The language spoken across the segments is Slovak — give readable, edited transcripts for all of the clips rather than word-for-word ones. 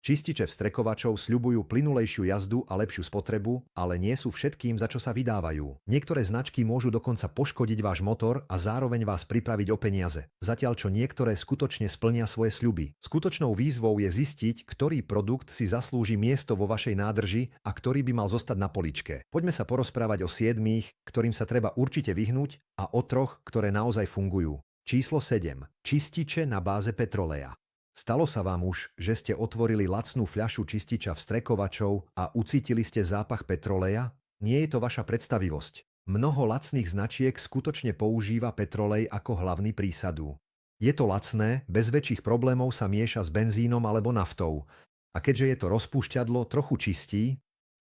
Čističe vstrekovačov sľubujú plynulejšiu jazdu a lepšiu spotrebu, ale nie sú všetkým, za čo sa vydávajú. Niektoré značky môžu dokonca poškodiť váš motor a zároveň vás pripraviť o peniaze, zatiaľ čo niektoré skutočne splnia svoje sľuby. Skutočnou výzvou je zistiť, ktorý produkt si zaslúži miesto vo vašej nádrži a ktorý by mal zostať na poličke. Poďme sa porozprávať o 7, ktorým sa treba určite vyhnúť, a o 3, ktoré naozaj fungujú. Číslo 7. Čističe na báze petroleja. Stalo sa vám už, že ste otvorili lacnú fľašu čističa vstrekovačov a ucítili ste zápach petroleja? Nie je to vaša predstavivosť. Mnoho lacných značiek skutočne používa petrolej ako hlavný prísadu. Je to lacné, bez väčších problémov sa mieša s benzínom alebo naftou. A keďže je to rozpúšťadlo, trochu čistí,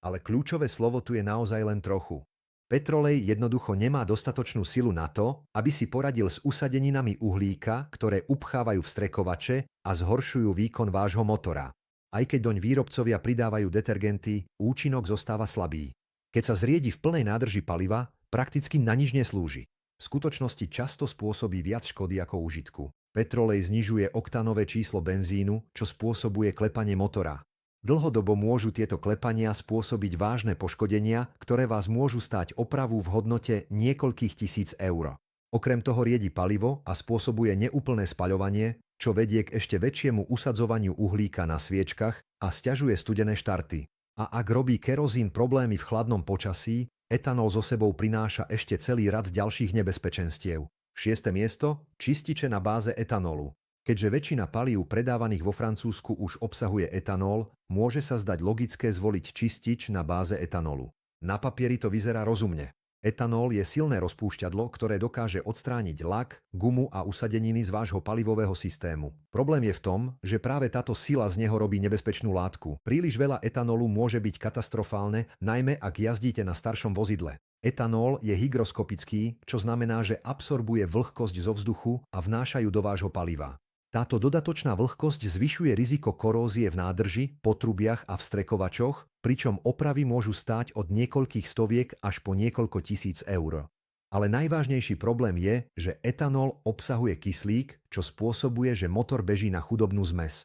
ale kľúčové slovo tu je naozaj len trochu. Petrolej jednoducho nemá dostatočnú silu na to, aby si poradil s usadeninami uhlíka, ktoré upchávajú vstrekovače a zhoršujú výkon vášho motora. Aj keď doň výrobcovia pridávajú detergenty, účinok zostáva slabý. Keď sa zriedi v plnej nádrži paliva, prakticky na nič neslúži. V skutočnosti často spôsobí viac škody ako úžitku. Petrolej znižuje oktanové číslo benzínu, čo spôsobuje klepanie motora. Dlhodobo môžu tieto klepania spôsobiť vážne poškodenia, ktoré vás môžu stáť opravu v hodnote niekoľkých tisíc eur. Okrem toho riedi palivo a spôsobuje neúplné spaľovanie, čo vedie k ešte väčšiemu usadzovaniu uhlíka na sviečkach a sťažuje studené štarty. A ak robí kerozín problémy v chladnom počasí, etanol so sebou prináša ešte celý rad ďalších nebezpečenstiev. 6. miesto. Čističe na báze etanolu. Keďže väčšina palív predávaných vo Francúzsku už obsahuje etanól, môže sa zdať logické zvoliť čistič na báze etanolu. Na papieri to vyzerá rozumne. Etanól je silné rozpúšťadlo, ktoré dokáže odstrániť lak, gumu a usadeniny z vášho palivového systému. Problém je v tom, že práve táto sila z neho robí nebezpečnú látku. Príliš veľa etanolu môže byť katastrofálne, najmä ak jazdíte na staršom vozidle. Etanól je hygroskopický, čo znamená, že absorbuje vlhkosť zo vzduchu a vnáša ju do vášho paliva. Táto dodatočná vlhkosť zvyšuje riziko korózie v nádrži, potrubiach a vstrekovačoch, pričom opravy môžu stáť od niekoľkých stoviek až po niekoľko tisíc eur. Ale najvážnejší problém je, že etanol obsahuje kyslík, čo spôsobuje, že motor beží na chudobnú zmes.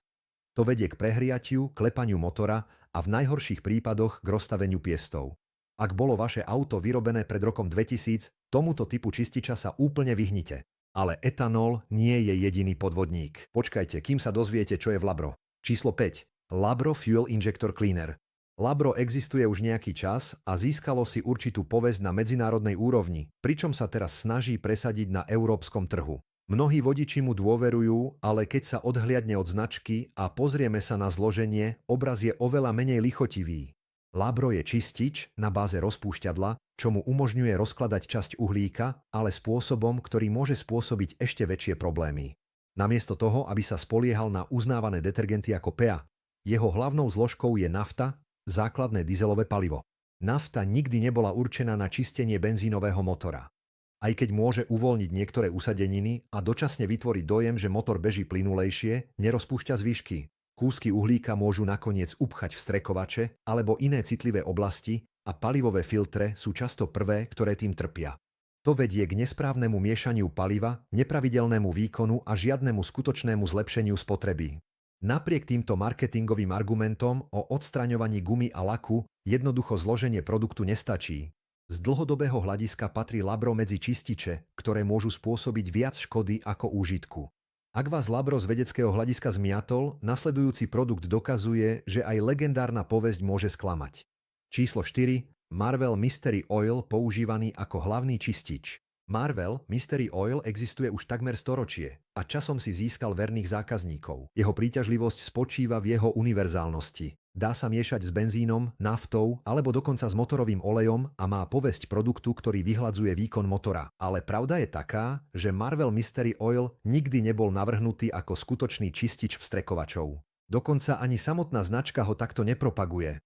To vedie k prehriatiu, klepaniu motora a v najhorších prípadoch k rozstaveniu piestov. Ak bolo vaše auto vyrobené pred rokom 2000, tomuto typu čističa sa úplne vyhnite. Ale etanol nie je jediný podvodník. Počkajte, kým sa dozviete, čo je v Labro. Číslo 5. Labro Fuel Injector Cleaner. Labro existuje už nejaký čas a získalo si určitú povesť na medzinárodnej úrovni, pričom sa teraz snaží presadiť na európskom trhu. Mnohí vodiči mu dôverujú, ale keď sa odhliadne od značky a pozrieme sa na zloženie, obraz je oveľa menej lichotivý. Labro je čistič na báze rozpúšťadla, čo mu umožňuje rozkladať časť uhlíka, ale spôsobom, ktorý môže spôsobiť ešte väčšie problémy. Namiesto toho, aby sa spoliehal na uznávané detergenty ako PEA, jeho hlavnou zložkou je nafta, základné dieselové palivo. Nafta nikdy nebola určená na čistenie benzínového motora. Aj keď môže uvoľniť niektoré usadeniny a dočasne vytvoriť dojem, že motor beží plynulejšie, nerozpúšťa zvyšky. Kúsky uhlíka môžu nakoniec upchať vstrekovače alebo iné citlivé oblasti a palivové filtre sú často prvé, ktoré tým trpia. To vedie k nesprávnemu miešaniu paliva, nepravidelnému výkonu a žiadnemu skutočnému zlepšeniu spotreby. Napriek týmto marketingovým argumentom o odstraňovaní gumy a laku jednoducho zloženie produktu nestačí. Z dlhodobého hľadiska patrí Labro medzi čističe, ktoré môžu spôsobiť viac škody ako úžitku. Ak vás Labro z vedeckého hľadiska zmiatol, nasledujúci produkt dokazuje, že aj legendárna povesť môže sklamať. Číslo 4. Marvel Mystery Oil používaný ako hlavný čistič. Marvel Mystery Oil existuje už takmer storočie a časom si získal verných zákazníkov. Jeho príťažlivosť spočíva v jeho univerzálnosti. Dá sa miešať s benzínom, naftou alebo dokonca s motorovým olejom a má povesť produktu, ktorý vyhladzuje výkon motora. Ale pravda je taká, že Marvel Mystery Oil nikdy nebol navrhnutý ako skutočný čistič vstrekovačov. Dokonca ani samotná značka ho takto nepropaguje.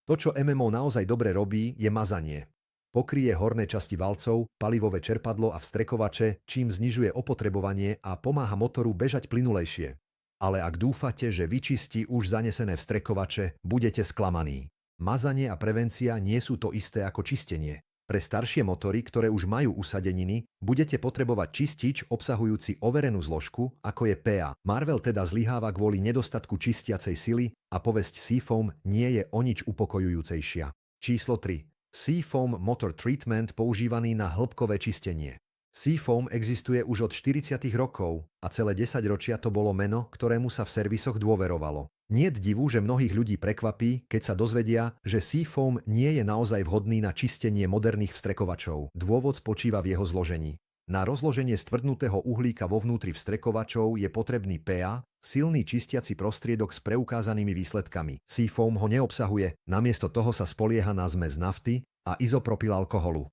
To, čo MMO naozaj dobre robí, je mazanie. Pokryje horné časti valcov, palivové čerpadlo a vstrekovače, čím znižuje opotrebovanie a pomáha motoru bežať plynulejšie. Ale ak dúfate, že vyčistí už zanesené vstrekovače, budete sklamaní. Mazanie a prevencia nie sú to isté ako čistenie. Pre staršie motory, ktoré už majú usadeniny, budete potrebovať čistič obsahujúci overenú zložku, ako je PEA. Marvel teda zlyháva kvôli nedostatku čistiacej sily a povesť Seafoam nie je o nič upokojujúcejšia. Číslo 3. Seafoam Motor Treatment používaný na hĺbkové čistenie. Seafoam existuje už od 40. rokov a celé 10 ročia to bolo meno, ktorému sa v servisoch dôverovalo. Niet divu, že mnohých ľudí prekvapí, keď sa dozvedia, že Seafoam nie je naozaj vhodný na čistenie moderných vstrekovačov. Dôvod spočíva v jeho zložení. Na rozloženie stvrdnutého uhlíka vo vnútri vstrekovačov je potrebný PEA, silný čistiaci prostriedok s preukázanými výsledkami. Seafoam ho neobsahuje, namiesto toho sa spolieha na zmes nafty a izopropylalkoholu.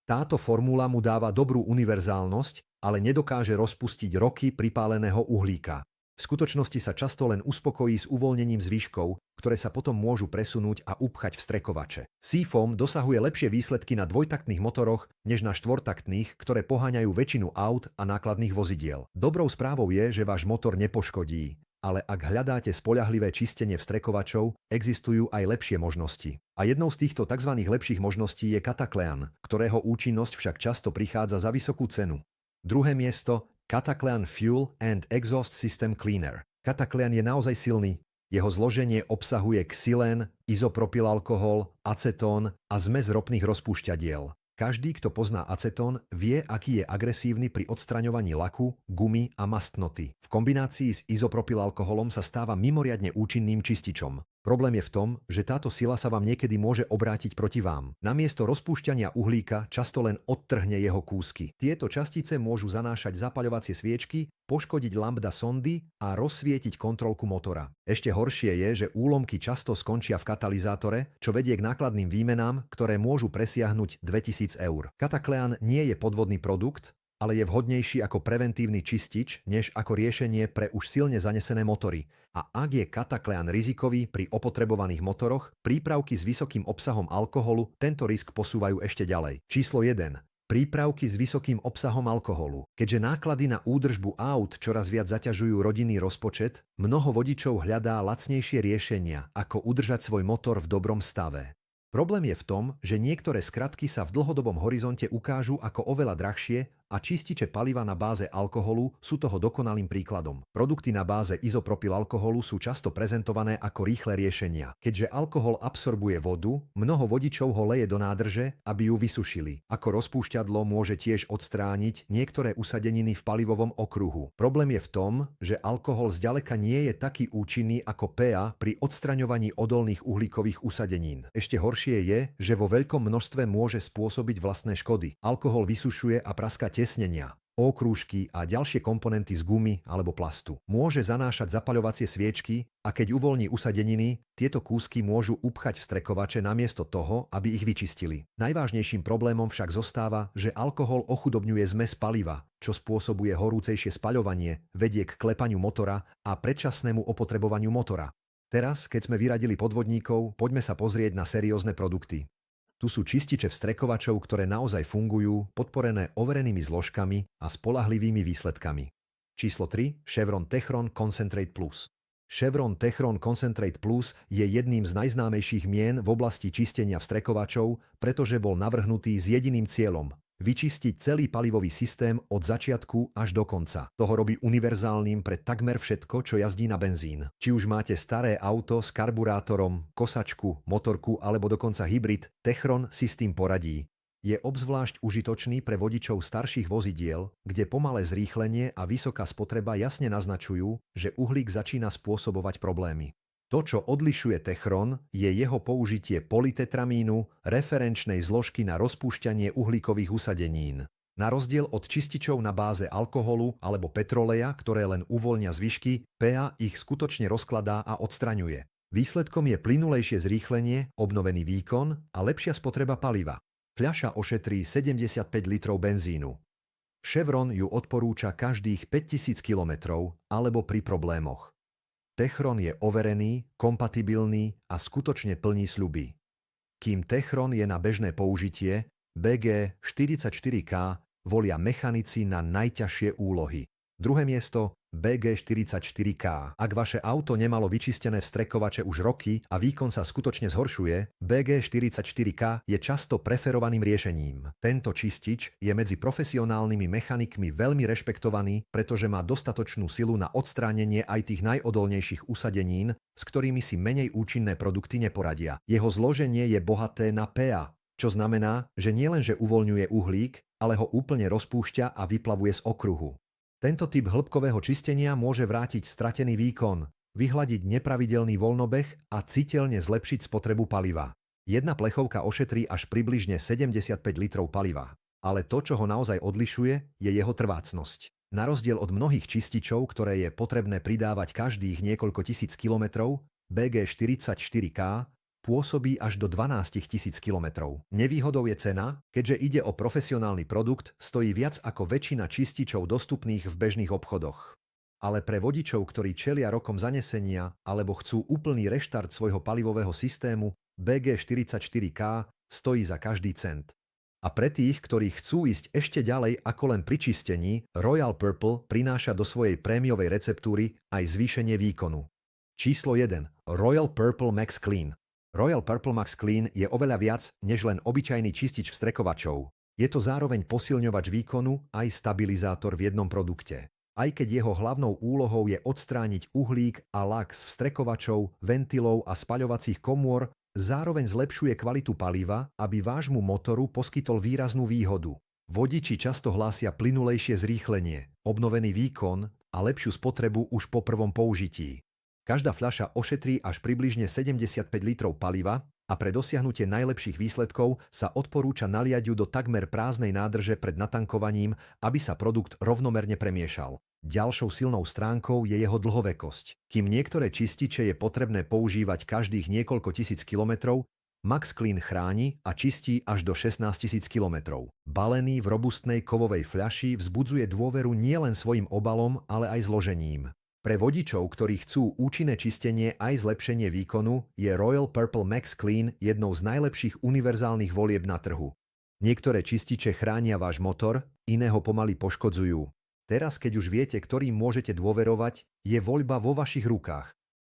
Táto formula mu dáva dobrú univerzálnosť, ale nedokáže rozpustiť roky pripáleného uhlíka. V skutočnosti sa často len uspokojí s uvoľnením zvyškov, ktoré sa potom môžu presunúť a upchať vstrekovače. Seafoam dosahuje lepšie výsledky na dvojtaktných motoroch než na štvortaktných, ktoré poháňajú väčšinu aut a nákladných vozidiel. Dobrou správou je, že váš motor nepoškodí, ale ak hľadáte spoľahlivé čistenie vstrekovačov, existujú aj lepšie možnosti. A jednou z týchto tzv. Lepších možností je Cataclean, ktorého účinnosť však často prichádza za vysokú cenu. Druhé miesto Cataclean Fuel and Exhaust System Cleaner. Cataclean je naozaj silný. Jeho zloženie obsahuje xylén, izopropylalkohol, acetón a zmes ropných rozpúšťadiel. Každý, kto pozná acetón, vie, aký je agresívny pri odstraňovaní laku, gumy a mastnoty. V kombinácii s izopropylalkoholom sa stáva mimoriadne účinným čističom. Problém je v tom, že táto sila sa vám niekedy môže obrátiť proti vám. Namiesto rozpúšťania uhlíka často len odtrhne jeho kúsky. Tieto častice môžu zanášať zapaľovacie sviečky, poškodiť lambda sondy a rozsvietiť kontrolku motora. Ešte horšie je, že úlomky často skončia v katalizátore, čo vedie k nákladným výmenám, ktoré môžu presiahnuť 2000 eur. Cataclean nie je podvodný produkt, ale je vhodnejší ako preventívny čistič, než ako riešenie pre už silne zanesené motory. A ak je Cataclean rizikový pri opotrebovaných motoroch, prípravky s vysokým obsahom alkoholu tento risk posúvajú ešte ďalej. Číslo 1. Prípravky s vysokým obsahom alkoholu. Keďže náklady na údržbu aut čoraz viac zaťažujú rodinný rozpočet, mnoho vodičov hľadá lacnejšie riešenia, ako udržať svoj motor v dobrom stave. Problém je v tom, že niektoré skratky sa v dlhodobom horizonte ukážu ako oveľa drahšie a čističe paliva na báze alkoholu sú toho dokonalým príkladom. Produkty na báze izopropylalkoholu sú často prezentované ako rýchle riešenia. Keďže alkohol absorbuje vodu, mnoho vodičov ho leje do nádrže, aby ju vysušili. Ako rozpúšťadlo môže tiež odstrániť niektoré usadeniny v palivovom okruhu. Problém je v tom, že alkohol zďaleka nie je taký účinný ako PEA pri odstraňovaní odolných uhlíkových usadenín. Ešte horšie je, že vo veľkom množstve môže spôsobiť vlastné škody. Alkohol vysušuje a praska tesnenia, okrúžky a ďalšie komponenty z gumy alebo plastu. Môže zanášať zapaľovacie sviečky a keď uvoľní usadeniny, tieto kúsky môžu upchať vstrekovače namiesto toho, aby ich vyčistili. Najvážnejším problémom však zostáva, že alkohol ochudobňuje zmes paliva, čo spôsobuje horúcejšie spaľovanie, vedie k klepaniu motora a predčasnému opotrebovaniu motora. Teraz, keď sme vyradili podvodníkov, poďme sa pozrieť na seriózne produkty. Tu sú čističe vstrekovačov, ktoré naozaj fungujú, podporené overenými zložkami a spoľahlivými výsledkami. Číslo 3. Chevron Techron Concentrate Plus. Chevron Techron Concentrate Plus je jedným z najznámejších mien v oblasti čistenia vstrekovačov, pretože bol navrhnutý s jediným cieľom – vyčistiť celý palivový systém od začiatku až do konca. To ho robí univerzálnym pre takmer všetko, čo jazdí na benzín. Či už máte staré auto s karburátorom, kosačku, motorku alebo dokonca hybrid, Techron si s tým poradí. Je obzvlášť užitočný pre vodičov starších vozidiel, kde pomalé zrýchlenie a vysoká spotreba jasne naznačujú, že uhlík začína spôsobovať problémy. To, čo odlišuje Techron, je jeho použitie polytetramínu, referenčnej zložky na rozpúšťanie uhlíkových usadenín. Na rozdiel od čističov na báze alkoholu alebo petroleja, ktoré len uvoľnia zvyšky, PEA ich skutočne rozkladá a odstraňuje. Výsledkom je plynulejšie zrýchlenie, obnovený výkon a lepšia spotreba paliva. Fľaša ošetrí 75 litrov benzínu. Chevron ju odporúča každých 5000 kilometrov alebo pri problémoch. Techron je overený, kompatibilný a skutočne plní sľuby. Kým Techron je na bežné použitie, BG44K volia mechanici na najťažšie úlohy. Druhé miesto BG44K. Ak vaše auto nemalo vyčistené vstrekovače už roky a výkon sa skutočne zhoršuje, BG44K je často preferovaným riešením. Tento čistič je medzi profesionálnymi mechanikmi veľmi rešpektovaný, pretože má dostatočnú silu na odstránenie aj tých najodolnejších usadenín, s ktorými si menej účinné produkty neporadia. Jeho zloženie je bohaté na PA, čo znamená, že nielenže uvoľňuje uhlík, ale ho úplne rozpúšťa a vyplavuje z okruhu. Tento typ hĺbkového čistenia môže vrátiť stratený výkon, vyhladiť nepravidelný voľnobeh a citeľne zlepšiť spotrebu paliva. Jedna plechovka ošetrí až približne 75 litrov paliva. Ale to, čo ho naozaj odlišuje, je jeho trvácnosť. Na rozdiel od mnohých čističov, ktoré je potrebné pridávať každých niekoľko tisíc kilometrov, BG44K pôsobí až do 12 000 kilometrov. Nevýhodou je cena, keďže ide o profesionálny produkt, stojí viac ako väčšina čističov dostupných v bežných obchodoch. Ale pre vodičov, ktorí čelia rokom zanesenia alebo chcú úplný reštart svojho palivového systému, BG44K stojí za každý cent. A pre tých, ktorí chcú ísť ešte ďalej ako len pri čistení, Royal Purple prináša do svojej prémiovej receptúry aj zvýšenie výkonu. Číslo 1. Royal Purple Max Clean. Royal Purple Max Clean je oveľa viac než len obyčajný čistič vstrekovačov. Je to zároveň posilňovač výkonu aj stabilizátor v jednom produkte. Aj keď jeho hlavnou úlohou je odstrániť uhlík a lak z vstrekovačov, ventilov a spaľovacích komôr, zároveň zlepšuje kvalitu paliva, aby vášmu motoru poskytol výraznú výhodu. Vodiči často hlásia plynulejšie zrýchlenie, obnovený výkon a lepšiu spotrebu už po prvom použití. Každá fľaša ošetrí až približne 75 litrov paliva a pre dosiahnutie najlepších výsledkov sa odporúča naliať ju do takmer prázdnej nádrže pred natankovaním, aby sa produkt rovnomerne premiešal. Ďalšou silnou stránkou je jeho dlhovekosť. Kým niektoré čističe je potrebné používať každých niekoľko tisíc kilometrov, Max Clean chráni a čistí až do 16 000 kilometrov. Balený v robustnej kovovej fľaši vzbudzuje dôveru nielen svojim obalom, ale aj zložením. Pre vodičov, ktorí chcú účinné čistenie aj zlepšenie výkonu, je Royal Purple Max Clean jednou z najlepších univerzálnych volieb na trhu. Niektoré čističe chránia váš motor, iné ho pomaly poškodzujú. Teraz, keď už viete, ktorým môžete dôverovať, je voľba vo vašich rukách.